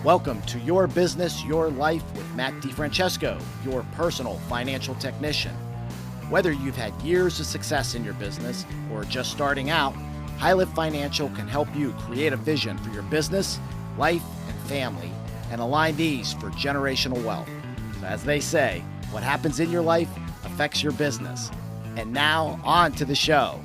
Welcome to Your Business, Your Life with Matt DiFrancesco, your personal financial technician. Whether you've had years of success in your business or just starting out, Highlift Financial can help you create a vision for your business, life, and family, and align these for generational wealth. So as they say, what happens in your life affects your business. And now, on to the show.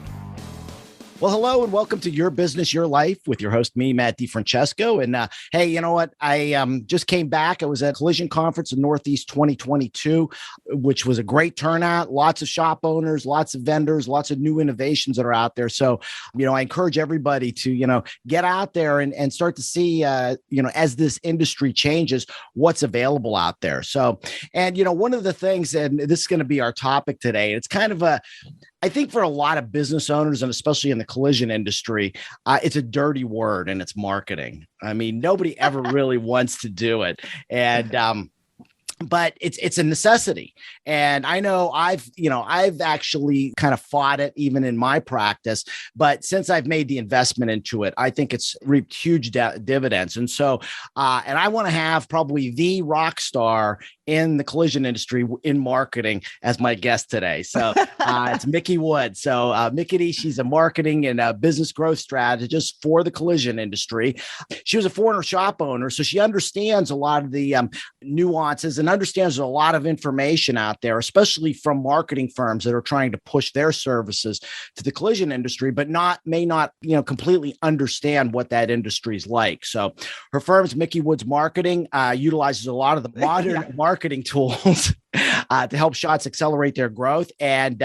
Well, hello and welcome to Your Business, Your Life with your host, me, Matt DiFrancesco. And hey, you know what? I just came back. I was at a collision conference in Northeast 2022, which was a great turnout. Lots of shop owners, lots of vendors, lots of new innovations that are out there. So, I encourage everybody to, get out there and start to see, as this industry changes, what's available out there. So, and, one of the things, and this is going to be our topic today, it's kind of I think for a lot of business owners, and especially in the collision industry, it's a dirty word, and it's marketing. I mean, nobody ever really wants to do it. And, but it's a necessity. And I know I've actually kind of fought it even in my practice, but since I've made the investment into it, I think it's reaped huge dividends. And so, and I want to have probably the rock star in the collision industry in marketing as my guest today. So it's Micki Wood. So Micki, she's a marketing and a business growth strategist for the collision industry. She was a former shop owner, so she understands a lot of the nuances and understands a lot of information out there, especially from marketing firms that are trying to push their services to the collision industry, but may not completely understand what that industry is like. So her firm's Micki Wood's Marketing utilizes a lot of the modern marketing tools to help shops accelerate their growth. And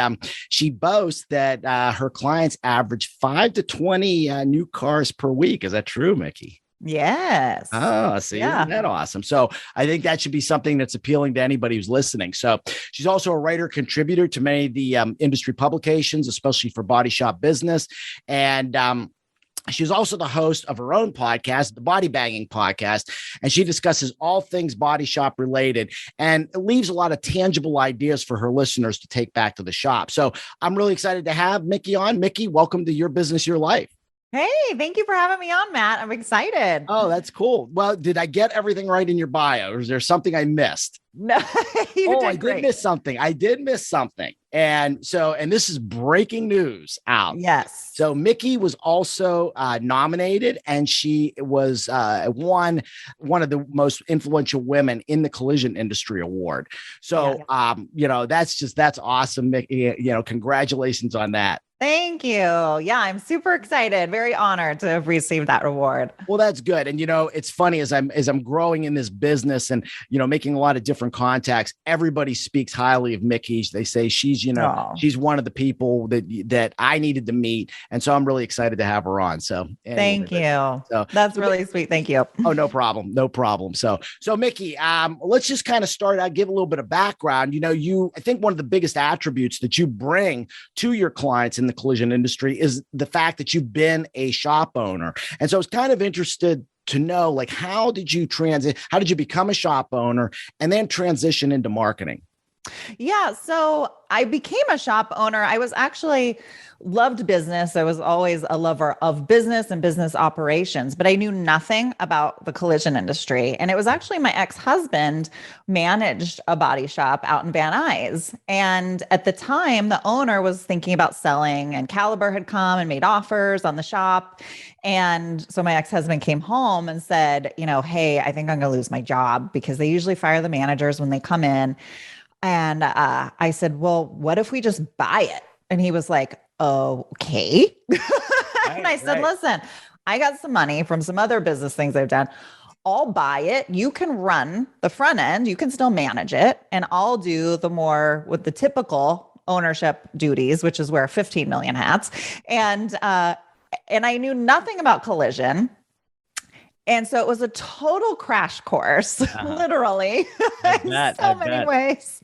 she boasts that her clients average 5 to 20 new cars per week. Is that true, Micki? Yes. Oh, see, Isn't that awesome? So I think that should be something that's appealing to anybody who's listening. So she's also a writer contributor to many of the industry publications, especially for Body Shop Business. And she's also the host of her own podcast, the Body Bangin podcast, and she discusses all things body shop related and leaves a lot of tangible ideas for her listeners to take back to the shop. So I'm really excited to have Micki on. Micki, welcome to Your Business, Your Life. Hey, thank you for having me on, Matt. I'm excited. Oh, that's cool. Well, did I get everything right in your bio, or is there something I missed? No, I did miss something. And this is breaking news out. Yes. So Micki was also nominated, and she was won one of the most influential women in the collision industry award. So, that's awesome, Micki. Congratulations on that. Thank you. Yeah, I'm super excited. Very honored to have received that award. Well, that's good. And, it's funny as I'm growing in this business and, making a lot of different contacts, everybody speaks highly of Micki. They say she's, she's one of the people that I needed to meet. And so I'm really excited to have her on. So thank you. So that's really sweet. Thank you. Oh, no problem. No problem. So Micki, let's just kind of start out, give a little bit of background. I think one of the biggest attributes that you bring to your clients in the collision industry is the fact that you've been a shop owner. And so I was kind of interested to know, how did you become a shop owner and then transition into marketing? Yeah. So I became a shop owner. I was actually loved business. I was always a lover of business and business operations, but I knew nothing about the collision industry. And it was actually my ex-husband managed a body shop out in Van Nuys. And at the time, the owner was thinking about selling, and Caliber had come and made offers on the shop. And so my ex-husband came home and said, hey, I think I'm going to lose my job, because they usually fire the managers when they come in. And I said, well, what if we just buy it? And he was like, okay. And I said, listen, I got some money from some other business things I've done. I'll buy it. You can run the front end. You can still manage it. And I'll do the more with the typical ownership duties, which is wear 15 million hats. And I knew nothing about collision. And so it was a total crash course, literally, in so many ways.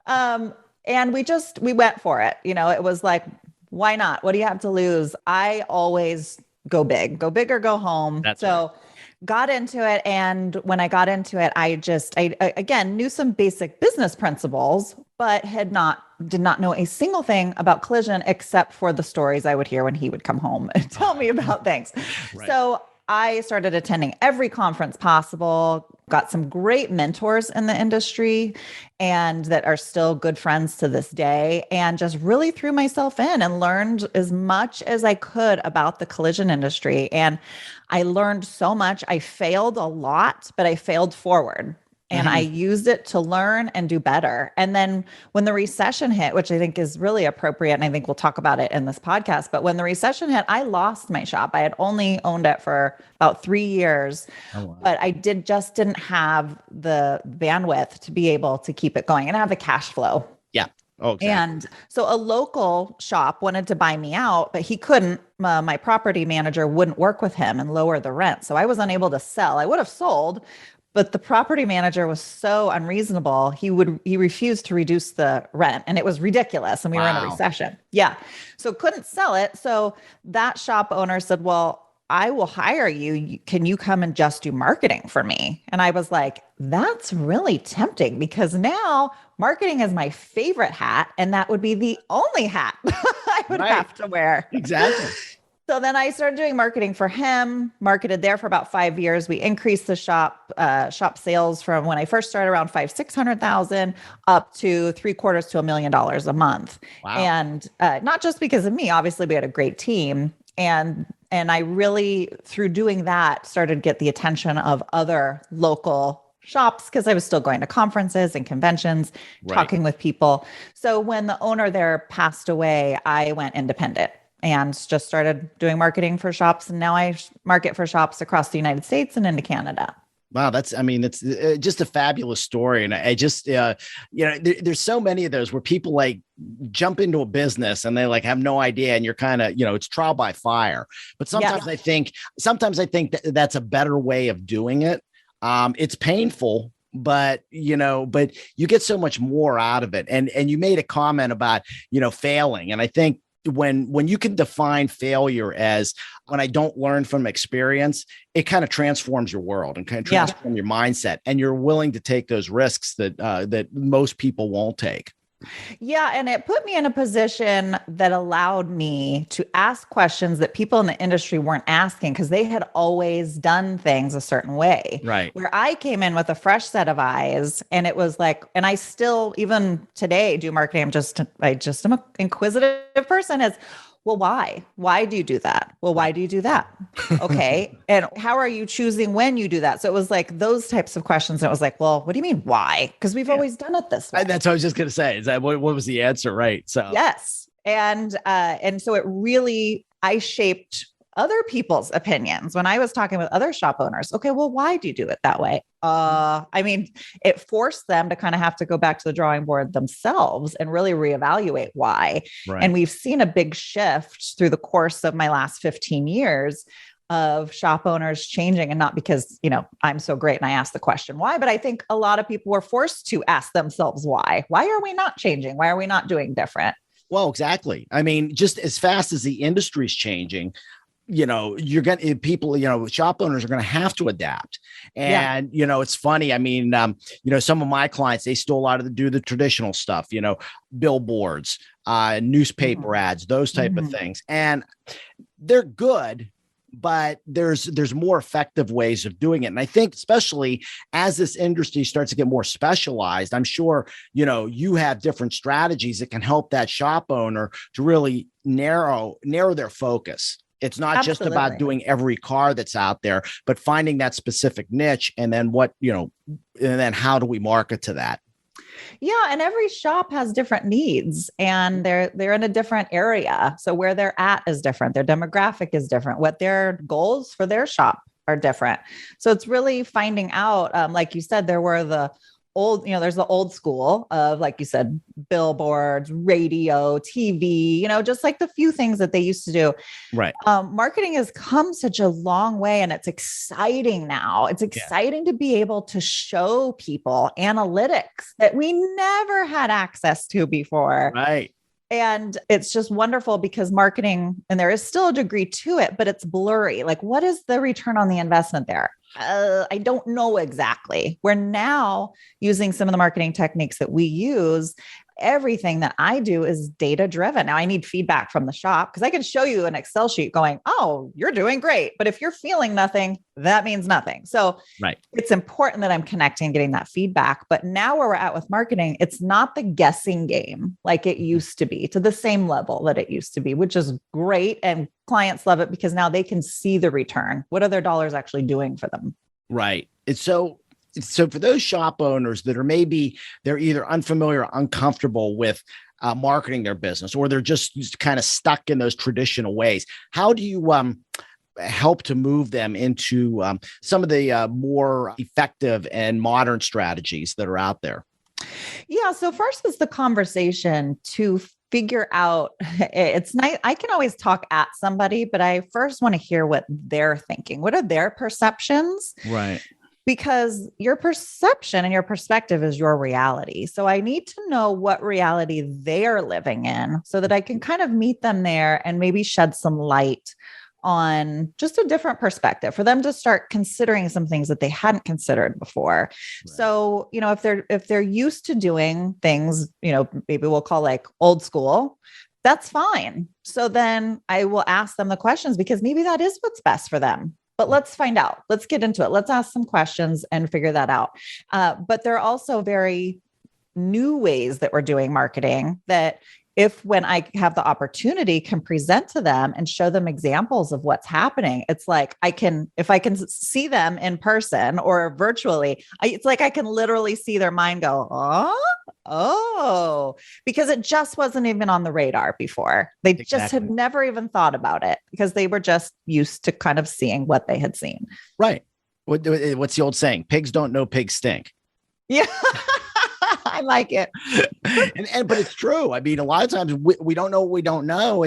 And we went for it. It was like, why not? What do you have to lose? I always go big or go home. Got into it. And when I got into it, I again knew some basic business principles, but did not know a single thing about collision except for the stories I would hear when he would come home and tell me about things. Right. So I started attending every conference possible, got some great mentors in the industry and that are still good friends to this day, and just really threw myself in and learned as much as I could about the collision industry. And I learned so much. I failed a lot, but I failed forward. And I used it to learn and do better. And then when the recession hit, which I think is really appropriate, and I think we'll talk about it in this podcast, but when the recession hit, I lost my shop. I had only owned it for about 3 years, but I didn't have the bandwidth to be able to keep it going and have the cash flow. Yeah. Oh, exactly. And so a local shop wanted to buy me out, but he couldn't. My property manager wouldn't work with him and lower the rent. So I was unable to sell. I would have sold, but the property manager was so unreasonable. He refused to reduce the rent, and it was ridiculous. And we were in a recession. Yeah. So couldn't sell it. So that shop owner said, well, I will hire you. Can you come and just do marketing for me? And I was like, that's really tempting, because now marketing is my favorite hat. And that would be the only hat I would have to wear. Exactly. So then I started doing marketing for him, marketed there for about 5 years. We increased the shop sales from when I first started around 500,000-600,000 up to $750,000 to $1 million a month. Wow. And not just because of me, obviously we had a great team. And I really, through doing that, started to get the attention of other local shops, because I was still going to conferences and conventions, talking with people. So when the owner there passed away, I went independent and just started doing marketing for shops. And now I market for shops across the United States and into Canada. Wow. It's just a fabulous story. And I just, there's so many of those where people like jump into a business and they like have no idea. And you're kind of, it's trial by fire. But sometimes I think that's a better way of doing it. It's painful, but you get so much more out of it. And you made a comment about, failing. And I think when you can define failure as when I don't learn from experience, it kind of transforms your world and kind of transform your mindset, and you're willing to take those risks that most people won't take. Yeah. And it put me in a position that allowed me to ask questions that people in the industry weren't asking, because they had always done things a certain way. Right. Where I came in with a fresh set of eyes, and it was like, and I still, even today, do marketing. I just am an inquisitive person. Well, why? Why do you do that? Well, why do you do that? Okay. And how are you choosing when you do that? So it was like those types of questions. And it was like, well, what do you mean why? Because we've always done it this way. That's what I was just going to say. Is that what was the answer? Right. So yes. And so it really, I shaped other people's opinions when I was talking with other shop owners. Okay, well, why do you do it that way? It forced them to kind of have to go back to the drawing board themselves and really reevaluate why. Right. And we've seen a big shift through the course of my last 15 years of shop owners changing, and not because, I'm so great and I asked the question why, but I think a lot of people were forced to ask themselves why. Why are we not changing? Why are we not doing different? Well, exactly. I mean, just as fast as the industry's changing, you're going to people, shop owners are going to have to adapt. And, it's funny. I mean, some of my clients, they still do the traditional stuff, billboards, newspaper ads, those type of things. And they're good, but there's more effective ways of doing it. And I think especially as this industry starts to get more specialized, I'm sure, you have different strategies that can help that shop owner to really narrow their focus. It's not just about doing every car that's out there, but finding that specific niche, and then and then how do we market to that? Yeah. And every shop has different needs, and they're in a different area. So where they're at is different. Their demographic is different. What their goals for their shop are different. So it's really finding out, like you said, there's the old school of, like you said, billboards, radio, TV, just like the few things that they used to do. Right. Marketing has come such a long way, and it's exciting now. It's exciting to be able to show people analytics that we never had access to before. Right. And it's just wonderful because marketing, and there is still a degree to it, but it's blurry. Like, what is the return on the investment there? I don't know exactly. We're now using some of the marketing techniques that we use everything that I do is data driven. Now I need feedback from the shop because I can show you an Excel sheet going, oh, you're doing great. But if you're feeling nothing, that means nothing. So it's important that I'm connecting, getting that feedback. But now where we're at with marketing, it's not the guessing game like it used to be, to the same level that it used to be, which is great. And clients love it because now they can see the return. What are their dollars actually doing for them? Right. It's so for those shop owners that are they're either unfamiliar or uncomfortable with marketing their business, or they're just kind of stuck in those traditional ways, how do you help to move them into some of the more effective and modern strategies that are out there? Yeah. So first is the conversation to figure out, it's nice. I can always talk at somebody, but I first want to hear what they're thinking. What are their perceptions? Right. Because your perception and your perspective is your reality. So I need to know what reality they are living in so that I can kind of meet them there and maybe shed some light on just a different perspective for them to start considering some things that they hadn't considered before. Right. So, if they're used to doing things, maybe we'll call like old school, that's fine. So then I will ask them the questions because maybe that is what's best for them. But let's find out. Let's get into it. Let's ask some questions and figure that out. But there are also very new ways that we're doing marketing that when I have the opportunity, can present to them and show them examples of what's happening. It's like if I can see them in person or virtually, it's like I can literally see their mind go, oh, because it just wasn't even on the radar before. They just had never even thought about it because they were just used to kind of seeing what they had seen. Right. What's the old saying? Pigs don't know pigs stink. Yeah. I like it. But it's true. I mean, a lot of times we don't know what we don't know.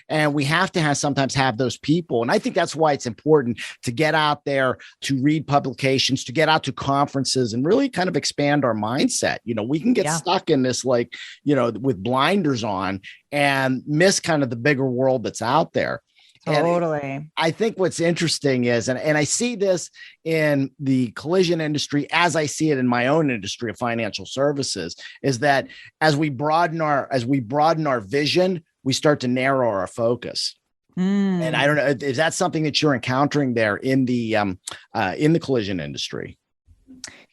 And we have to sometimes have those people. And I think that's why it's important to get out there, to read publications, to get out to conferences and really kind of expand our mindset. We can get stuck in this, with blinders on and miss kind of the bigger world that's out there. Totally. I think what's interesting is, and I see this in the collision industry as I see it in my own industry of financial services, is that as we broaden our vision, we start to narrow our focus. And I don't know, is that something that you're encountering there in the collision industry?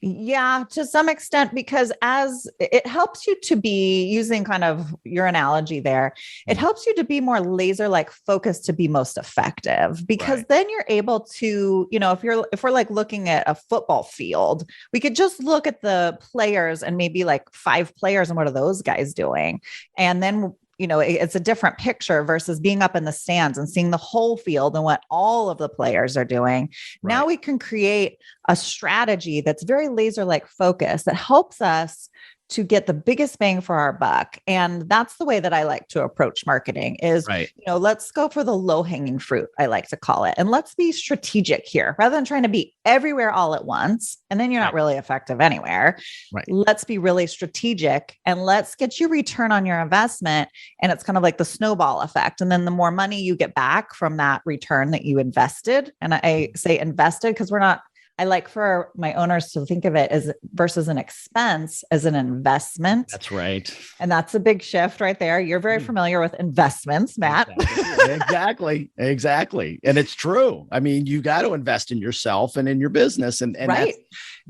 Yeah, to some extent, because as it helps you to be, using kind of your analogy there, it helps you to be more laser-like focused to be most effective, because then you're able to, if we're like looking at a football field, we could just look at the players and maybe like 5 players and what are those guys doing? And then it's a different picture versus being up in the stands and seeing the whole field and what all of the players are doing. Right. Now we can create a strategy that's very laser-like focus that helps us to get the biggest bang for our buck. And that's the way that I like to approach marketing is, let's go for the low-hanging fruit, I like to call it. And let's be strategic here rather than trying to be everywhere all at once. And then you're not really effective anywhere. Right. Let's be really strategic and let's get you return on your investment. And it's kind of like the snowball effect. And then the more money you get back from that return that you invested, and I say invested because I like for my owners to think of it as versus an expense as an investment. That's right. And that's a big shift right there. You're very familiar with investments, Matt. Exactly. And it's true. I mean, you got to invest in yourself and in your business. And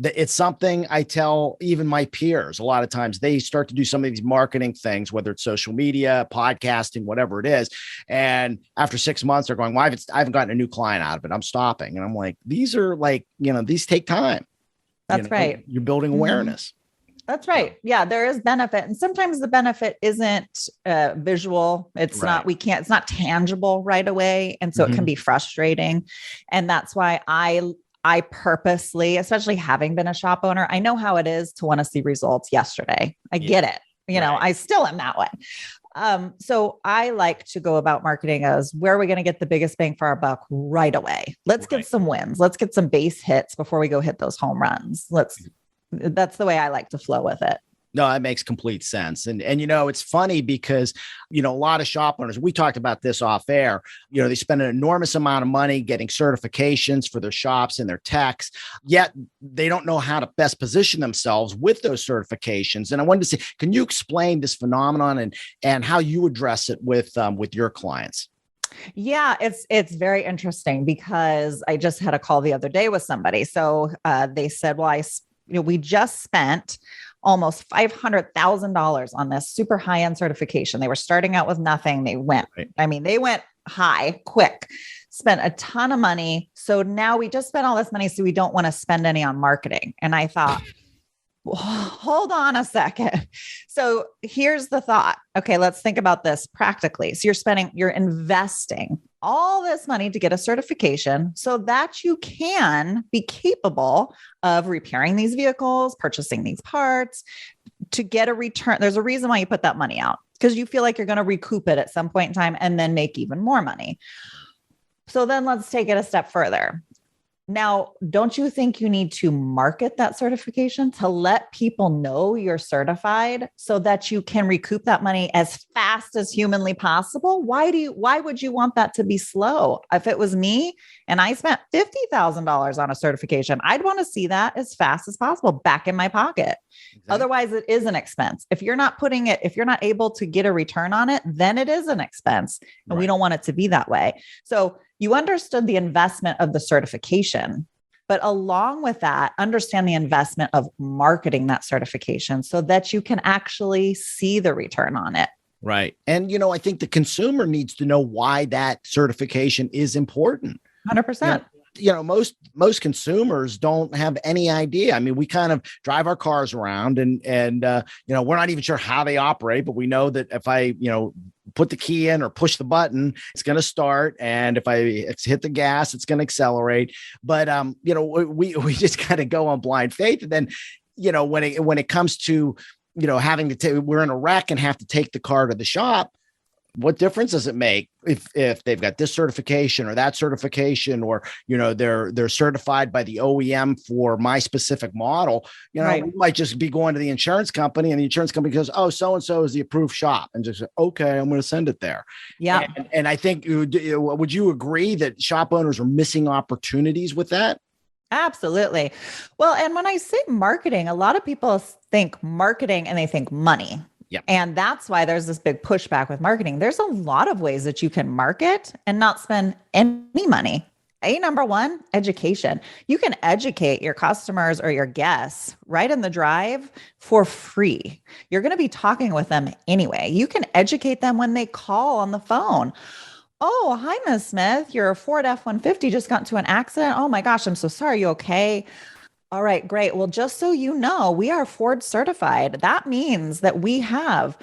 it's something I tell even my peers. A lot of times they start to do some of these marketing things, whether it's social media, podcasting, whatever it is. And after 6 months, they're going, well, I haven't gotten a new client out of it. I'm stopping. And I'm like, these are like, these take time. That's right. You're building awareness. That's right. Yeah, there is benefit. And sometimes the benefit isn't visual. It's it's not tangible right away. And so it can be frustrating. And that's why I purposely, especially having been a shop owner, I know how it is to want to see results yesterday. I get it. I still am that way. So I like to go about marketing as where are we going to get the biggest bang for our buck right away? Let's get some wins. Let's get some base hits before we go hit those home runs. That's the way I like to flow with it. No, that makes complete sense. And it's funny because, a lot of shop owners, we talked about this off air, they spend an enormous amount of money getting certifications for their shops and their techs, yet they don't know how to best position themselves with those certifications. And I wanted to say, can you explain this phenomenon and how you address it with your clients? Yeah, it's very interesting because I just had a call the other day with somebody. So they said, well, we just spent almost $500,000 on this super high-end certification. They were starting out with nothing. They went high quick, spent a ton of money. So now we just spent all this money. So we don't want to spend any on marketing. And I thought, hold on a second. So here's the thought. Okay, let's think about this practically. So you're investing all this money to get a certification so that you can be capable of repairing these vehicles, purchasing these parts to get a return. There's a reason why you put that money out, because you feel like you're going to recoup it at some point in time and then make even more money. So then let's take it a step further. Now, don't you think you need to market that certification to let people know you're certified so that you can recoup that money as fast as humanly possible? Why would you want that to be slow? If it was me and I spent $50,000 on a certification, I'd want to see that as fast as possible back in my pocket. Exactly. Otherwise, it is an expense. If you're not able to get a return on it, then it is an expense. And we don't want it to be that way. So you understood the investment of the certification, but along with that, understand the investment of marketing that certification so that you can actually see the return on it. Right. And, I think the consumer needs to know why that certification is important. 100%. Most consumers don't have any idea. I mean, we kind of drive our cars around and we're not even sure how they operate, but we know that if I, put the key in or push the button, it's going to start. And if I hit the gas, it's going to accelerate. But, we just kind of go on blind faith. And then, when it comes to, having to we're in a wreck and have to take the car to the shop, what difference does it make if they've got this certification or that certification, or, they're certified by the OEM for my specific model? We might just be going to the insurance company and the insurance company goes, oh, so-and-so is the approved shop. And just, okay, I'm going to send it there. Yeah. And I think, would you agree that shop owners are missing opportunities with that? Absolutely. Well, and when I say marketing, a lot of people think marketing and they think money. Yeah. And that's why there's this big pushback with marketing. There's a lot of ways that you can market and not spend any money. Number one, education. You can educate your customers or your guests right in the drive for free. You're going to be talking with them anyway. You can educate them when they call on the phone. Oh, hi, Ms. Smith. Your Ford F-150 just got into an accident. Oh my gosh, I'm so sorry. You okay? All right, great. Well, just so you know, we are Ford certified. That means that we have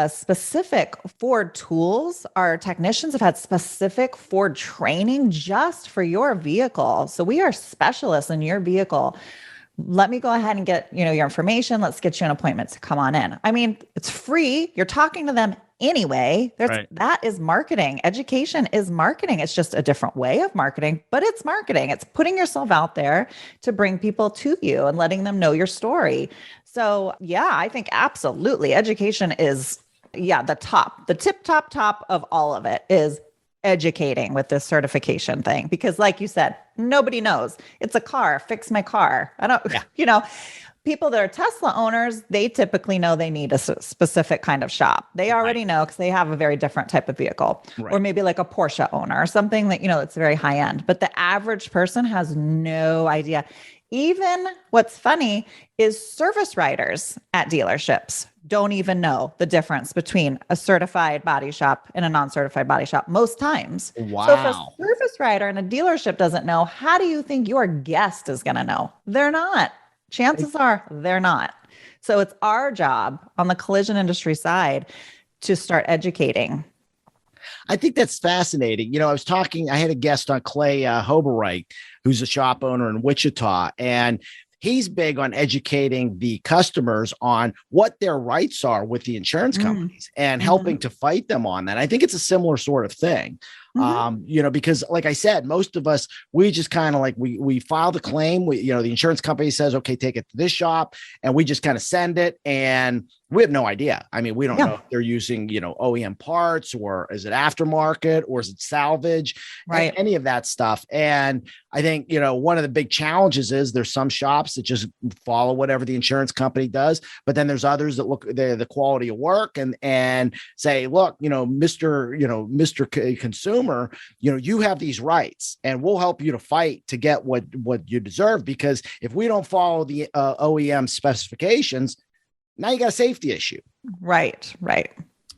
specific Ford tools. Our technicians have had specific Ford training just for your vehicle. So we are specialists in your vehicle. Let me go ahead and get, your information. Let's get you an appointment to come on in. I mean, it's free. You're talking to them anyway. That is marketing. Education is marketing. It's just a different way of marketing, but it's marketing. It's putting yourself out there to bring people to you and letting them know your story. So yeah, I think absolutely education is, the tip top of all of it is educating with this certification thing, because like you said, nobody knows. It's a car, fix my car. I don't, people that are Tesla owners, they typically know they need a specific kind of shop. They already know because they have a very different type of vehicle, or maybe like a Porsche owner or something that, it's very high end, but the average person has no idea. Even what's funny is service writers at dealerships don't even know the difference between a certified body shop and a non-certified body shop most times. Wow. So if a service writer in a dealership doesn't know, how do you think your guest is going to know? They're not. Chances are they're not. So it's our job on the collision industry side to start educating. I think that's fascinating. I had a guest on, Clay Hoberwright, who's a shop owner in Wichita, and he's big on educating the customers on what their rights are with the insurance companies and helping to fight them on that. I think it's a similar sort of thing. Mhm. Because like I said, most of us, we just kind of like, we file the claim, the insurance company says, okay, take it to this shop, and we just kind of send it, and we have no idea. I mean, we don't know if they're using, OEM parts, or is it aftermarket, or is it salvage, Right. any of that stuff. And I think, one of the big challenges is there's some shops that just follow whatever the insurance company does, but then there's others that look at the quality of work and say, look, Mr. Consumer, you have these rights, and we'll help you to fight to get what you deserve, because if we don't follow the OEM specifications, now you got a safety issue. Right.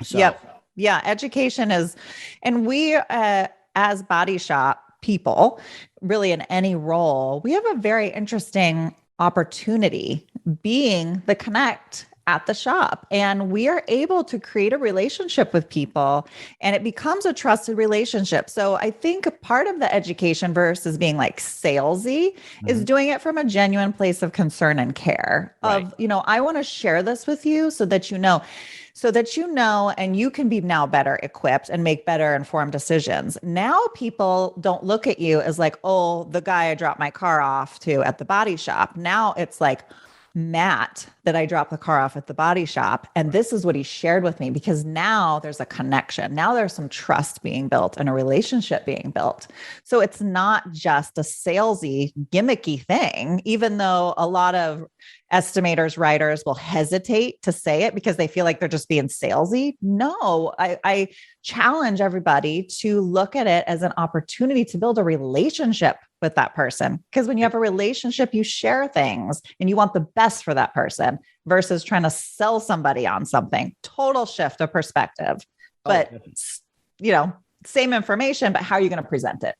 So, Yep. Yeah. Education is, and we, as body shop people, really in any role, we have a very interesting opportunity being the connect at the shop. And we are able to create a relationship with people, and it becomes a trusted relationship. So I think part of the education versus being like salesy is doing it from a genuine place of concern and care of, I want to share this with you so that you know, and you can be now better equipped and make better informed decisions. Now people don't look at you as like, oh, the guy I dropped my car off to at the body shop. Now it's like, Matt that I dropped the car off at the body shop, and this is what he shared with me, because now there's a connection. Now there's some trust being built and a relationship being built. So it's not just a salesy, gimmicky thing, even though a lot of estimators, writers will hesitate to say it because they feel like they're just being salesy. No, I challenge everybody to look at it as an opportunity to build a relationship with that person. Because when you have a relationship, you share things and you want the best for that person versus trying to sell somebody on something. Total shift of perspective. But, same information, but how are you going to present it?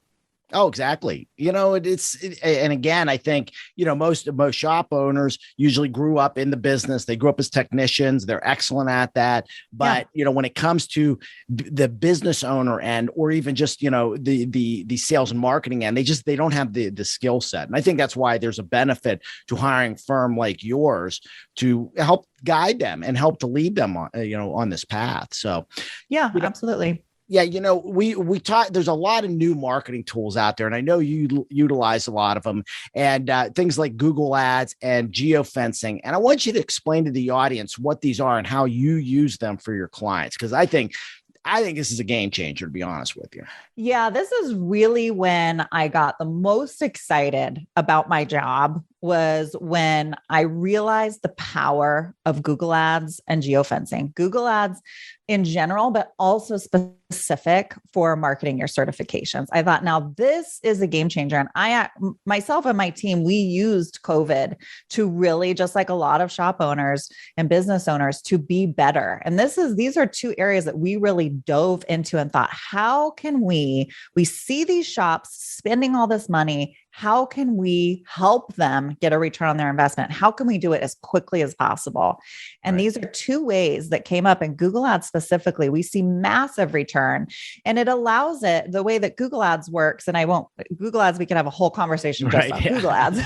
Oh, exactly. And again, I think, most shop owners usually grew up in the business. They grew up as technicians. They're excellent at that. But, when it comes to the business owner end, or even just, the sales and marketing end, they don't have the skill set. And I think that's why there's a benefit to hiring a firm like yours to help guide them and help to lead them on, on this path. So, absolutely. Yeah, we talk. There's a lot of new marketing tools out there, and I know you utilize a lot of them, and things like Google Ads and geo-fencing. And I want you to explain to the audience what these are and how you use them for your clients, because I think this is a game changer, to be honest with you. Yeah, this is really when I got the most excited about my job, was when I realized the power of Google Ads and geofencing. Google Ads in general, but also specific for marketing your certifications. I thought, now this is a game changer. And I, myself and my team, we used COVID to really, just like a lot of shop owners and business owners, to be better. And these are two areas that we really dove into and thought, how can we see these shops spending all this money? How can we help them get a return on their investment? How can we do it as quickly as possible? And these are two ways that came up in Google Ads specifically. We see massive return, and it allows it the way that Google Ads works. And Google Ads, we could have a whole conversation just about Google Ads.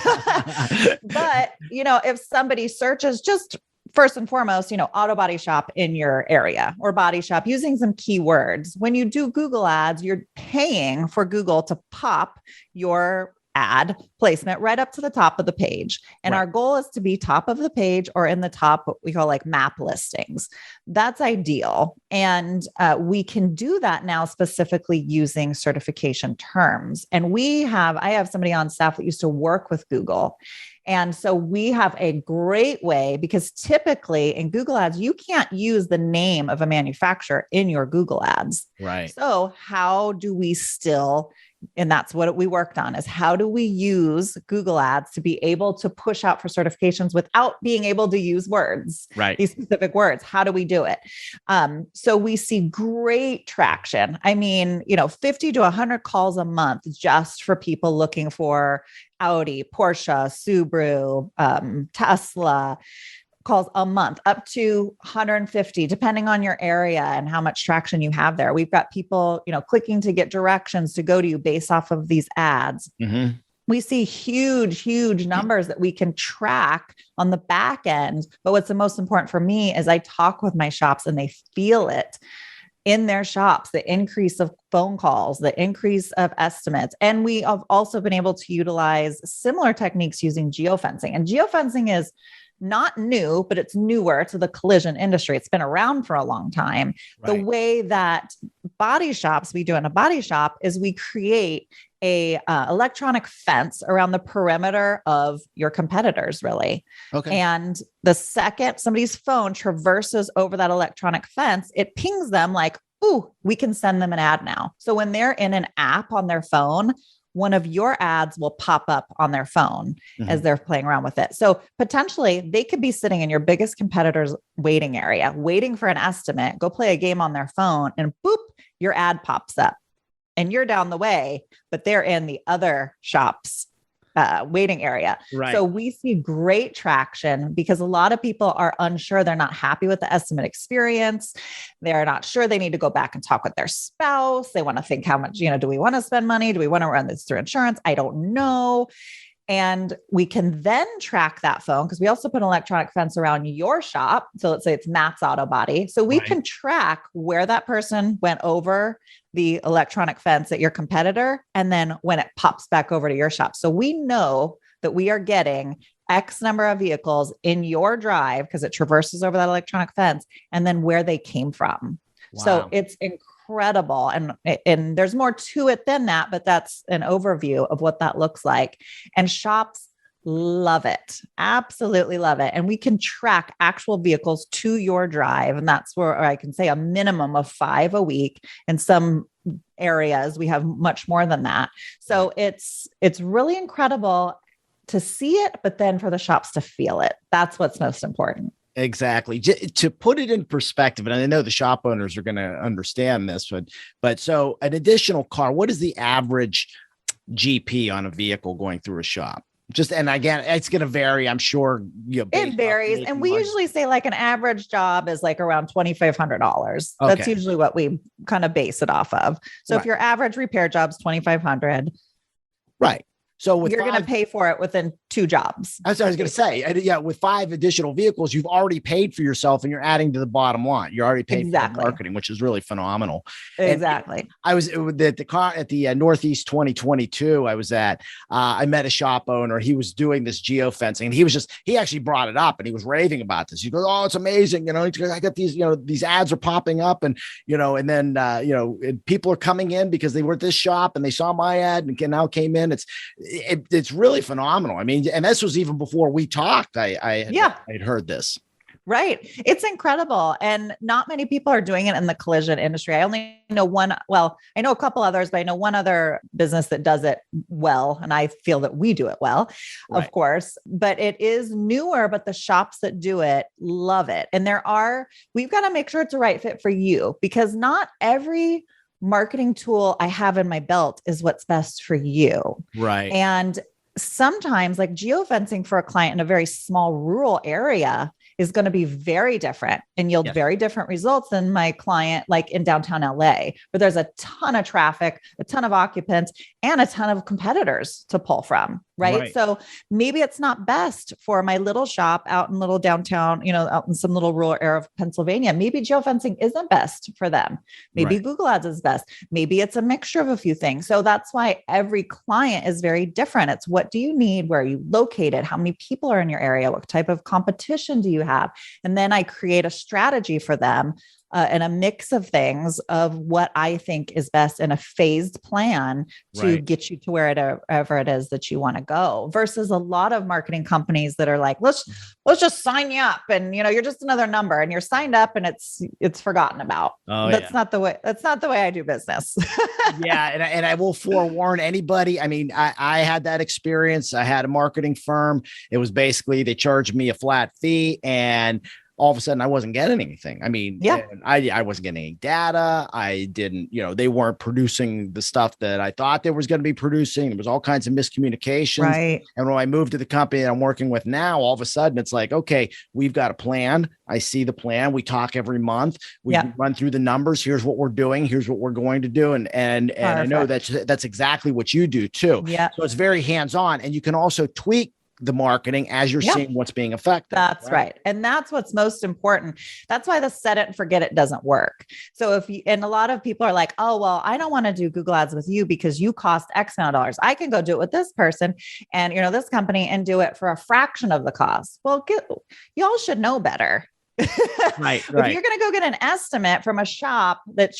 But, if somebody searches just first and foremost, auto body shop in your area or body shop using some keywords. When you do Google Ads, you're paying for Google to pop your ad placement right up to the top of the page. And our goal is to be top of the page or in the top, what we call like map listings. That's ideal. And we can do that now specifically using certification terms. And I have somebody on staff that used to work with Google. And so we have a great way, because typically in Google Ads, you can't use the name of a manufacturer in your Google Ads. Right. So how do we still, and that's what we worked on, is how do we use Google Ads to be able to push out for certifications without being able to use words, these specific words? How do we do it? So we see great traction. I mean, 50 to 100 calls a month just for people looking for Audi, Porsche, Subaru, Tesla, calls a month, up to 150, depending on your area and how much traction you have there. We've got people, clicking to get directions to go to you based off of these ads. Mm-hmm. We see huge numbers that we can track on the back end. But what's the most important for me is I talk with my shops and they feel it. in their shops, the increase of phone calls, the increase of estimates. And we have also been able to utilize similar techniques using geofencing. And geofencing is not new, but it's newer to the collision industry. It's been around for a long time. Right. The way that body shops, we do in a body shop, is we create a electronic fence around the perimeter of your competitors, really. Okay. And the second somebody's phone traverses over that electronic fence, it pings them like, ooh, we can send them an ad now. So when they're in an app on their phone, one of your ads will pop up on their phone as they're playing around with it. So potentially they could be sitting in your biggest competitor's waiting area, waiting for an estimate, go play a game on their phone, and boop, your ad pops up and you're down the way, but they're in the other shop's waiting area. Right. So we see great traction because a lot of people are unsure. They're not happy with the estimate experience. They're not sure. They need to go back and talk with their spouse. They want to think how much, do we want to spend money? Do we want to run this through insurance? I don't know. And we can then track that phone because we also put an electronic fence around your shop. So let's say it's Matt's Auto Body. So we can track where that person went over the electronic fence at your competitor, and then when it pops back over to your shop. So we know that we are getting X number of vehicles in your drive because it traverses over that electronic fence, and then where they came from. Wow. So it's incredible. And there's more to it than that, but that's an overview of what that looks like. And shops love it. Absolutely love it. And we can track actual vehicles to your drive. And that's where I can say a minimum of 5 a week. In some areas, we have much more than that. So it's really incredible to see it, but then for the shops to feel it. That's what's most important. Exactly. To put it in perspective, and I know the shop owners are going to understand this, but so an additional car, what is the average GP on a vehicle going through a shop? And again, it's going to vary, I'm sure. It varies. And we usually say like an average job is like around $2,500. Okay. That's usually what we kind of base it off of. So if your average repair job is $2,500. Right. So you're going to pay for it within 2 jobs. That's what I was going to say. Yeah, with 5 additional vehicles, you've already paid for yourself and you're adding to the bottom line. You're already paying for marketing, which is really phenomenal. Exactly. And I was at the Northeast 2022. I was at. I met a shop owner. He was doing this geofencing, and he actually brought it up, and he was raving about this. He goes, "Oh, it's amazing! I got these. These ads are popping up, and then people are coming in because they were at this shop and they saw my ad and now came in. It's really phenomenal. I mean, and this was even before we talked. I had heard this. Right. It's incredible. And not many people are doing it in the collision industry. I only know one. Well, I know a couple others, but I know one other business that does it well. And I feel that we do it well, of course, but it is newer, but the shops that do it love it. And we've got to make sure it's a right fit for you, because not every marketing tool I have in my belt is what's best for you. Right. And sometimes like geofencing for a client in a very small rural area is going to be very different and yield very different results than my client, like in downtown LA, where there's a ton of traffic, a ton of occupants, and a ton of competitors to pull from. Right. So maybe it's not best for my little shop out in little downtown, out in some little rural area of Pennsylvania. Maybe geofencing isn't best for them. Maybe Google Ads is best. Maybe it's a mixture of a few things. So that's why every client is very different. It's what do you need? Where are you located? How many people are in your area? What type of competition do you have? And then I create a strategy for them and a mix of things of what I think is best in a phased plan to get you to wherever it is that you want to go, versus a lot of marketing companies that are like, let's just sign you up. And, you're just another number and you're signed up and it's forgotten about. That's not the way I do business. And I will forewarn anybody. I mean, I had that experience. I had a marketing firm. It was basically, they charged me a flat fee, and all of a sudden I wasn't getting anything. I mean, I wasn't getting any data. I didn't, they weren't producing the stuff that I thought they was going to be producing. There was all kinds of miscommunications. Right. And when I moved to the company that I'm working with now, all of a sudden it's like, okay, we've got a plan. I see the plan. We talk every month. We run through the numbers. Here's what we're doing. Here's what we're going to do. And I know that's exactly what you do too. Yeah. So it's very hands-on, and you can also tweak the marketing as you're seeing what's being effective. That's right. And that's what's most important. That's why the set it and forget it doesn't work. So and a lot of people are like, oh, well, I don't want to do Google ads with you because you cost X amount of dollars. I can go do it with this person and, this company and do it for a fraction of the cost. Well, y'all should know better. Right. If you're going to go get an estimate from a shop that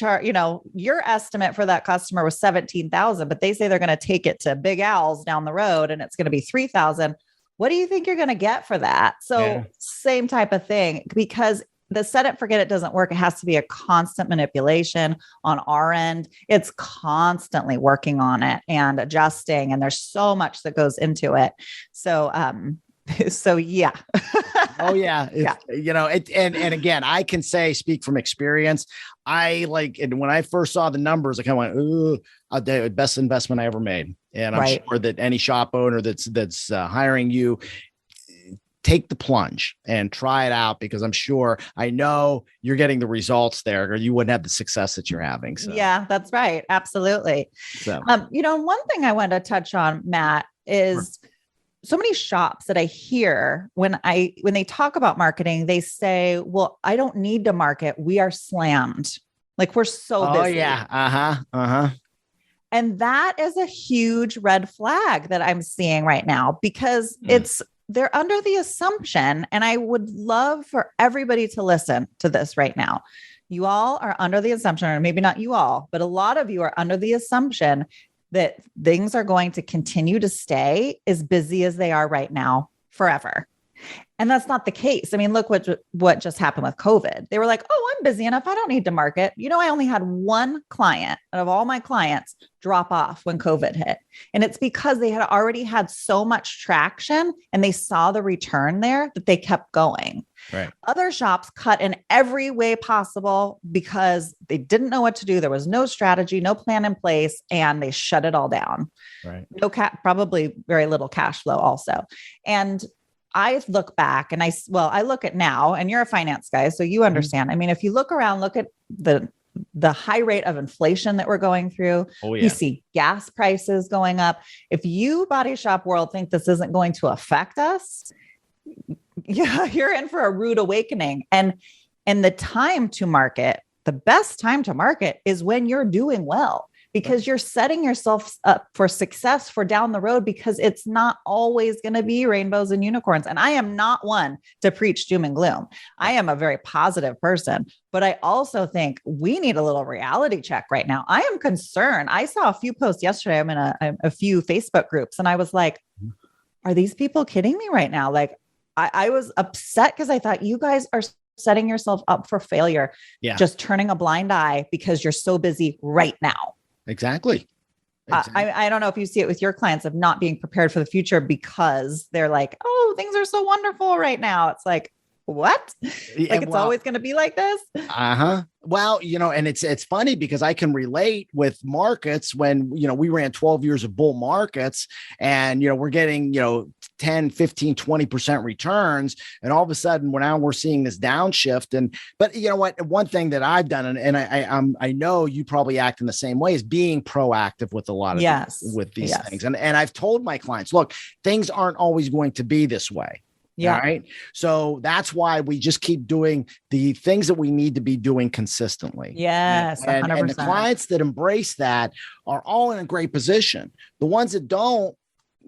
your estimate for that customer was 17,000, but they say they're going to take it to Big Al's down the road and it's going to be 3,000. What do you think you're going to get for that? So same type of thing, because the set it, forget it doesn't work. It has to be a constant manipulation on our end. It's constantly working on it and adjusting. And there's so much that goes into it. So, yeah. Oh yeah. And again, I can speak from experience. And when I first saw the numbers, I kind of went, ooh, the best investment I ever made. And I'm sure that any shop owner that's hiring you, take the plunge and try it out, because I know you're getting the results there, or you wouldn't have the success that you're having. So. Yeah, that's right. Absolutely. So, one thing I want to touch on, Matt, is so many shops that I hear when they talk about marketing, they say, well, I don't need to market. We are slammed. Like we're so busy. Oh yeah. And that is a huge red flag that I'm seeing right now, because they're under the assumption, and I would love for everybody to listen to this right now. You all are under the assumption, or maybe not you all, but a lot of you are under the assumption that things are going to continue to stay as busy as they are right now forever. And that's not the case. I mean, look what just happened with COVID. They were like, oh, I'm busy enough. I don't need to market. I only had one client out of all my clients drop off when COVID hit. And it's because they had already had so much traction and they saw the return there that they kept going. Right. Other shops cut in every way possible because they didn't know what to do. There was no strategy, no plan in place, and they shut it all down. Right. Probably very little cash flow also. And I look back and I look at now, and you're a finance guy, so you understand. I mean, if you look around, look at the high rate of inflation that we're going through. Oh, yeah. You see gas prices going up. If you, body shop world, think this isn't going to affect us, you're in for a rude awakening. And the time to market, the best time to market is when you're doing well, because you're setting yourself up for success for down the road, because it's not always going to be rainbows and unicorns. And I am not one to preach doom and gloom. I am a very positive person, but I also think we need a little reality check right now. I am concerned. I saw a few posts yesterday. I'm in a few Facebook groups, and I was like, are these people kidding me right now? Like I was upset because I thought you guys are setting yourself up for failure. Yeah. Just turning a blind eye because you're so busy right now. Exactly. I don't know if you see it with your clients of not being prepared for the future because they're like, oh, things are so wonderful right now. It's like, what? Like it's always going to be like this? Well, and it's funny because I can relate with markets when, we ran 12 years of bull markets and, we're getting, 10, 15, 20% returns. And all of a sudden, now we're seeing this downshift. But you know what? One thing that I've done, and I know you probably act in the same way, is being proactive with a lot of these things. And I've told my clients, look, things aren't always going to be this way. Yeah. All right. So that's why we just keep doing the things that we need to be doing consistently. Yes. And the clients that embrace that are all in a great position. The ones that don't,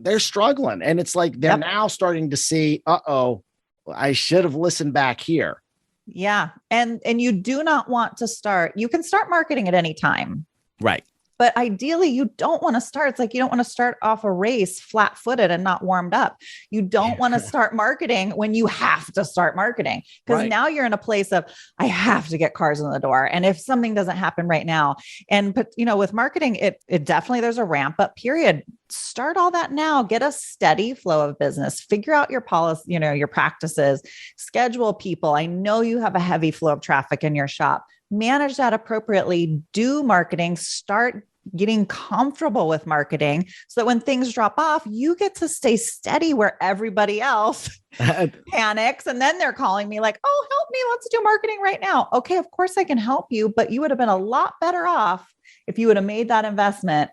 they're struggling. And it's like, they're now starting to see, I should have listened back here. Yeah. And you do not want to you can start marketing at any time. Right. But ideally, you don't want to start. It's like you don't want to start off a race flat-footed and not warmed up. You don't want to start marketing when you have to start marketing, because now you're in a place of, I have to get cars in the door. And if something doesn't happen right now, but with marketing, it definitely, there's a ramp up period. Start all that now, get a steady flow of business, figure out your policy, your practices, schedule people. I know you have a heavy flow of traffic in your shop. Manage that appropriately, do marketing, start getting comfortable with marketing so that when things drop off, you get to stay steady where everybody else panics. And then they're calling me like, oh, help me. Let's do marketing right now. Okay. Of course I can help you, but you would have been a lot better off if you would have made that investment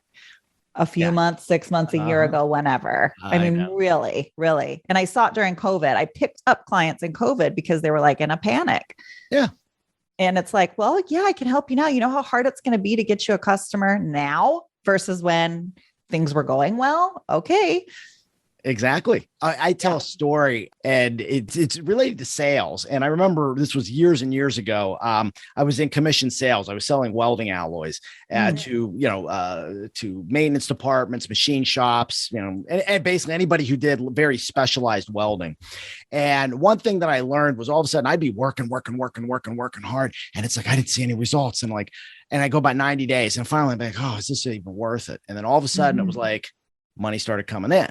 a few Yeah. months, 6 months, a year ago, whenever. I I mean, know. really, really. And I saw it during COVID. I picked up clients in COVID because they were like in a panic. Yeah. And it's like, well, yeah, I can help you now. You know how hard it's going to be to get you a customer now versus when things were going well. Okay. Exactly. I tell a story, and it's related to sales. And I remember this was years and years ago. I was in commission sales. I was selling welding alloys to maintenance departments, machine shops, and basically anybody who did very specialized welding. And one thing that I learned was all of a sudden I'd be working hard, and it's like I didn't see any results. And I go by 90 days, and finally I'm like, oh, is this even worth it? And then all of a sudden it was like money started coming in.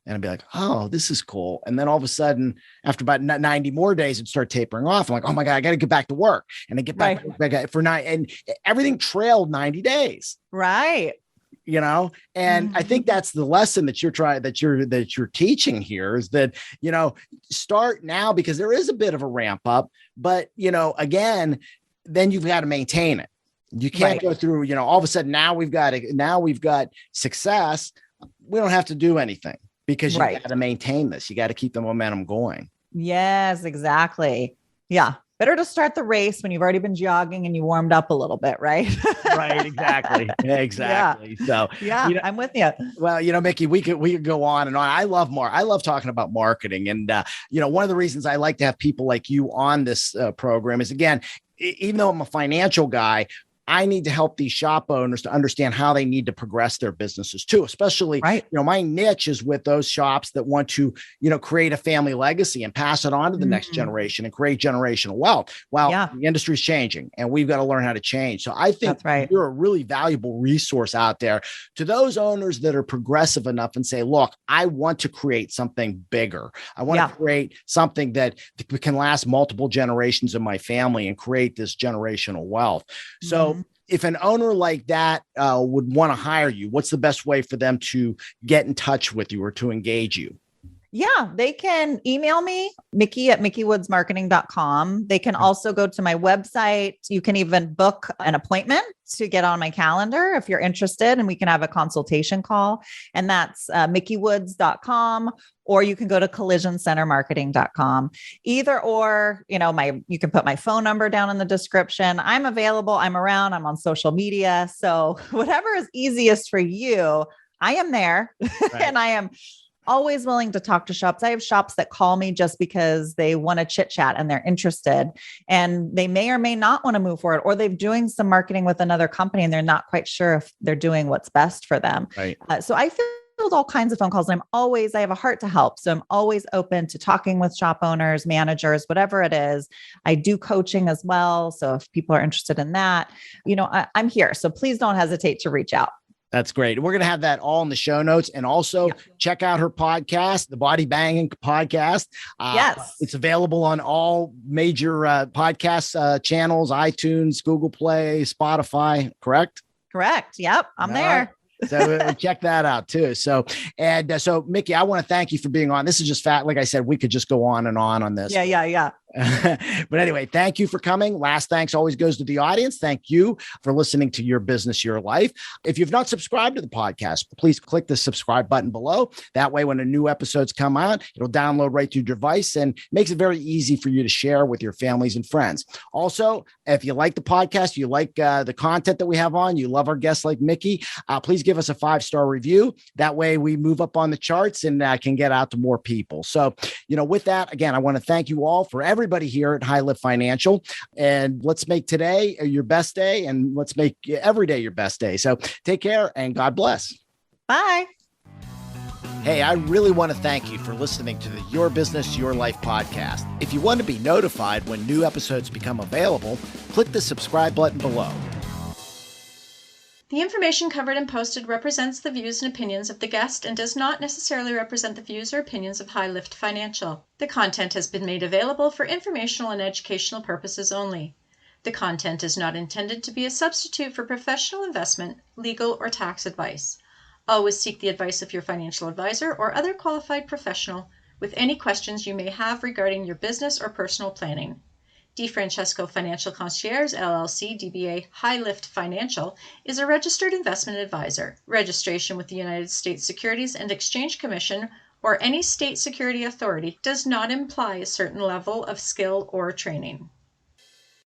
And I'd be like, oh, this is cool. And then all of a sudden, after about 90 more days, it'd start tapering off. I'm like, oh my God, I got to get back to work. And I get back for 9, and everything trailed 90 days. Right. And I think that's the lesson that you're teaching here is that, start now, because there is a bit of a ramp up, but again, then you've got to maintain it. You can't go through, all of a sudden now we've got success. We don't have to do anything. Because you got to maintain this. You got to keep the momentum going. Yes, exactly. Yeah. Better to start the race when you've already been jogging and you warmed up a little bit, right? Right. Exactly. Exactly. Yeah. So yeah, I'm with you. Well, Micki, we could go on and on. I love talking about marketing. And, one of the reasons I like to have people like you on this program is, again, even though I'm a financial guy, I need to help these shop owners to understand how they need to progress their businesses too, especially, my niche is with those shops that want to, create a family legacy and pass it on to the next generation and create generational wealth. Well, the industry's changing and we've got to learn how to change. So I think you're a really valuable resource out there to those owners that are progressive enough and say, look, I want to create something bigger. I want to create something that can last multiple generations of my family and create this generational wealth. So if an owner like that would want to hire you, what's the best way for them to get in touch with you or to engage you? Yeah, they can email me, Micki@mickywoodsmarketing.com. They can also go to my website. You can even book an appointment to get on my calendar if you're interested, and we can have a consultation call. And that's mickywoods.com, or you can go to collisioncentermarketing.com. Either or, you can put my phone number down in the description. I'm available. I'm around. I'm on social media. So whatever is easiest for you, I am there. And I am always willing to talk to shops. I have shops that call me just because they want to chit chat and they're interested, and they may or may not want to move forward, or they're doing some marketing with another company and they're not quite sure if they're doing what's best for them. Right. So I field all kinds of phone calls, and I have a heart to help. So I'm always open to talking with shop owners, managers, whatever it is. I do coaching as well. So if people are interested in that, I'm here. So please don't hesitate to reach out. That's great. We're going to have that all in the show notes, and also check out her podcast, the Body Bangin podcast. Yes. It's available on all major podcast channels, iTunes, Google Play, Spotify, correct? Correct. Yep. I'm there. Right. So check that out too. So Micki, I want to thank you for being on. This is just like I said, we could just go on and on this. Yeah. But anyway, thank you for coming. Last thanks always goes to the audience. Thank you for listening to Your Business, Your Life. If you've not subscribed to the podcast, please click the subscribe button below. That way, when a new episodes come out, it'll download right to your device and makes it very easy for you to share with your families and friends. Also, if you like the podcast, you like the content that we have on, you love our guests like Micki, please give us a 5-star review. That way we move up on the charts and can get out to more people. So, with that, again, I want to thank you all for everybody here at High Lift Financial, and let's make today your best day, and let's make every day your best day. So take care and God bless. Bye. Hey, I really want to thank you for listening to the Your Business, Your Life podcast. If you want to be notified when new episodes become available, click the subscribe button below. The information covered and posted represents the views and opinions of the guest and does not necessarily represent the views or opinions of High Lift Financial. The content has been made available for informational and educational purposes only. The content is not intended to be a substitute for professional investment, legal, or tax advice. Always seek the advice of your financial advisor or other qualified professional with any questions you may have regarding your business or personal planning. DiFrancesco Financial Concierge, LLC, DBA High Lift Financial, is a registered investment advisor. Registration with the United States Securities and Exchange Commission or any state security authority does not imply a certain level of skill or training.